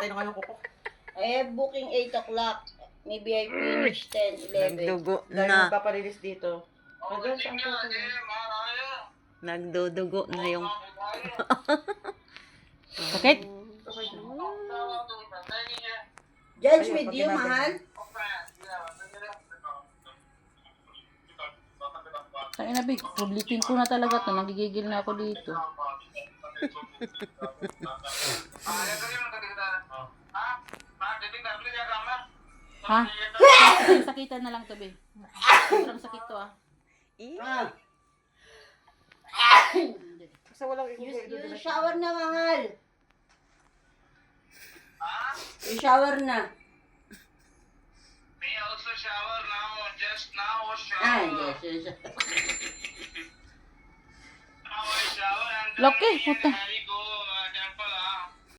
Patay na kayong kuko. I have booking 8 o'clock. Maybe I finish 10, 11. Nagdugo Dahil na. magpaparilis dito. Hanggang saan po? Nagdudugo na yung... Sakit? Okay. Judge with you, mahal? Ay, nabig, publikin ko na talaga to. Nagigigil na ako dito. Ha? Sakitan na lang to, be. Sobrang sakit to, ah. Kasi walang You shower na, mahal. You shower na. May also shower now, just now shower. Ah, yes. Now I shower and then Loki, puta. I